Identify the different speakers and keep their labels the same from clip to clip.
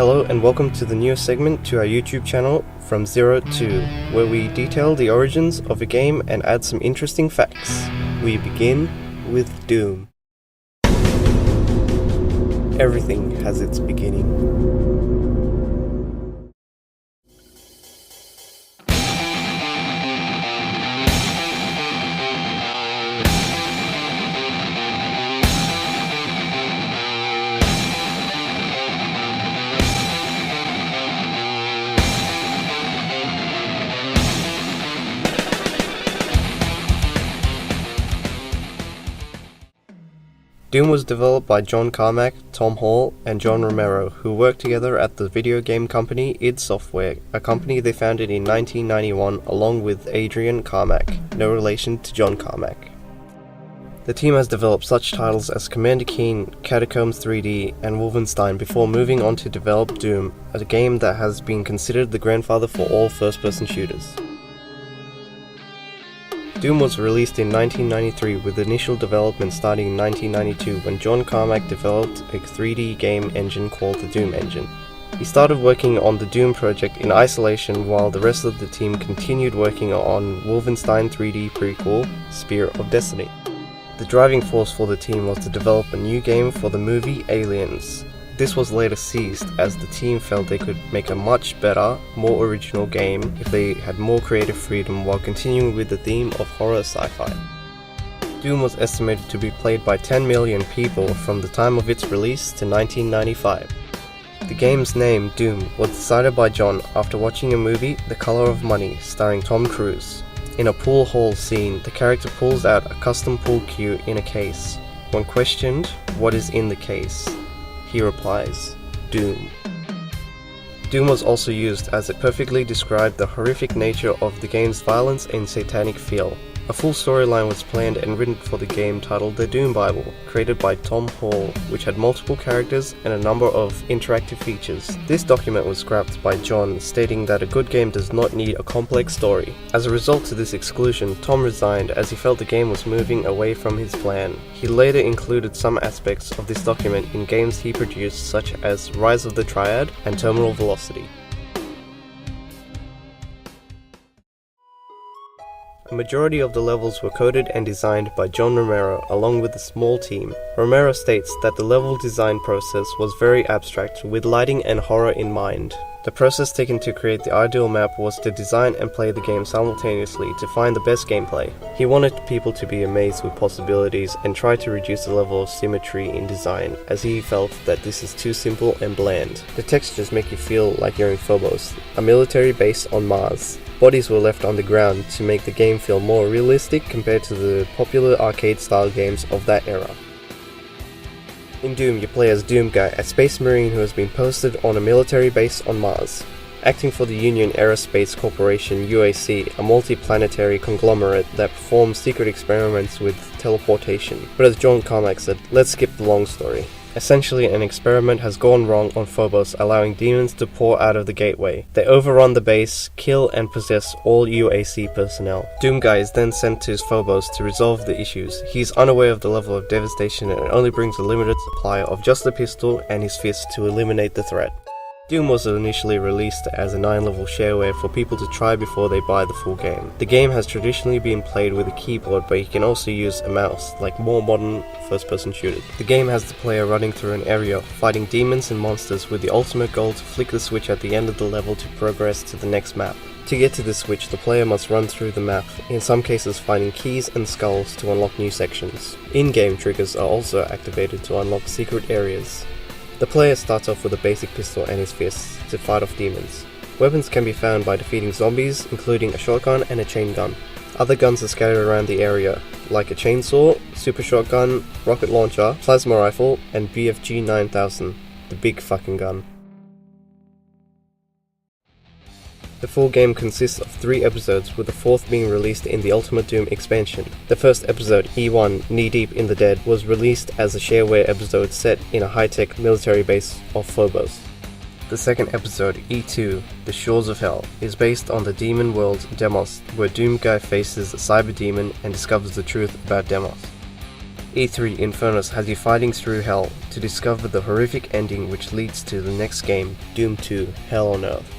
Speaker 1: Hello and welcome to the newest segment to our YouTube channel, From Zero to, where we detail the origins of a game and add some interesting facts. We begin with Doom. Everything has its beginning. Doom was developed by John Carmack, Tom Hall, and John Romero, who worked together at the video game company id Software, a company they founded in 1991 along with Adrian Carmack, no relation to John Carmack. The team has developed such titles as Commander Keen, Catacombs 3D, and Wolfenstein before moving on to develop Doom, a game that has been considered the grandfather for all first-person shooters. Doom was released in 1993 with initial development starting in 1992 when John Carmack developed a 3D game engine called the Doom engine. He started working on the Doom project in isolation while the rest of the team continued working on Wolfenstein 3D prequel, Spear of Destiny. The driving force for the team was to develop a new game for the movie Aliens. This was later ceased as the team felt they could make a much better, more original game if they had more creative freedom while continuing with the theme of horror sci-fi. Doom was estimated to be played by 10 million people from the time of its release to 1995. The game's name, Doom, was decided by John after watching a movie, The Color of Money, starring Tom Cruise. In a pool hall scene, the character pulls out a custom pool cue in a case. When questioned what is in the case, he replies, Doom. Doom was also used as it perfectly described the horrific nature of the game's violence and satanic feel. A full storyline was planned and written for the game titled The Doom Bible, created by Tom Hall, which had multiple characters and a number of interactive features. This document was scrapped by John, stating that a good game does not need a complex story. As a result to this exclusion, Tom resigned as he felt the game was moving away from his plan. He later included some aspects of this document in games he produced such as Rise of the Triad and Terminal Velocity. A majority of the levels were coded and designed by John Romero along with a small team. Romero states that the level design process was very abstract with lighting and horror in mind. The process taken to create the ideal map was to design and play the game simultaneously to find the best gameplay. He wanted people to be amazed with possibilities and tried to reduce the level of symmetry in design, as he felt that this is too simple and bland. The textures make you feel like you're in Phobos, a military base on Mars. Bodies were left on the ground to make the game feel more realistic compared to the popular arcade-style games of that era. In Doom, you play as Doom Guy, a space marine who has been posted on a military base on Mars. Acting for the Union Aerospace Corporation UAC, a multi-planetary conglomerate that performs secret experiments with teleportation. But as John Carmack said, let's skip the long story. Essentially, an experiment has gone wrong on Phobos, allowing demons to pour out of the gateway. They overrun the base, kill and possess all UAC personnel. Doom Guy is then sent to Phobos to resolve the issues. He is unaware of the level of devastation and only brings a limited supply of just a pistol and his fist to eliminate the threat. Doom was initially released as a 9-level shareware for people to try before they buy the full game. The game has traditionally been played with a keyboard, but you can also use a mouse, like more modern first-person shooters. The game has the player running through an area, fighting demons and monsters with the ultimate goal to flick the switch at the end of the level to progress to the next map. To get to this switch, the player must run through the map, in some cases finding keys and skulls to unlock new sections. In-game triggers are also activated to unlock secret areas. The player starts off with a basic pistol and his fists to fight off demons. Weapons can be found by defeating zombies, including a shotgun and a chain gun. Other guns are scattered around the area, like a chainsaw, super shotgun, rocket launcher, plasma rifle, and BFG 9000, the big fucking gun. The full game consists of 3 episodes, with the 4th being released in the Ultimate Doom expansion. The first episode, E1, Knee Deep in the Dead, was released as a shareware episode set in a high-tech military base of Phobos. The second episode, E2, The Shores of Hell, is based on the demon world Demos, where Doom Guy faces a cyber demon and discovers the truth about Demos. E3 Inferno has you fighting through hell to discover the horrific ending which leads to the next game, Doom 2 Hell on Earth.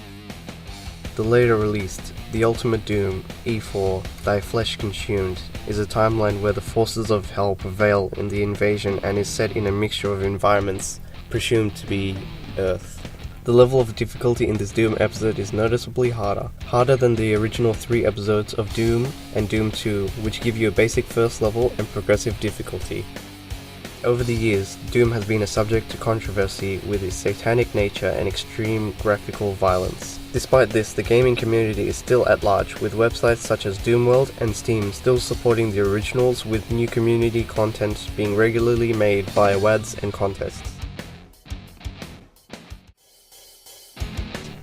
Speaker 1: The later released The Ultimate Doom, E4, Thy Flesh Consumed, is a timeline where the forces of hell prevail in the invasion and is set in a mixture of environments, presumed to be Earth. The level of difficulty in this Doom episode is noticeably harder than the original 3 episodes of Doom and Doom 2, which give you a basic first level and progressive difficulty. Over the years, Doom has been a subject to controversy with its satanic nature and extreme graphical violence. Despite this, the gaming community is still at large, with websites such as Doomworld and Steam still supporting the originals, with new community content being regularly made via WADs and contests.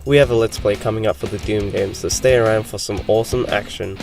Speaker 1: We have a Let's Play coming up for the Doom game, so stay around for some awesome action.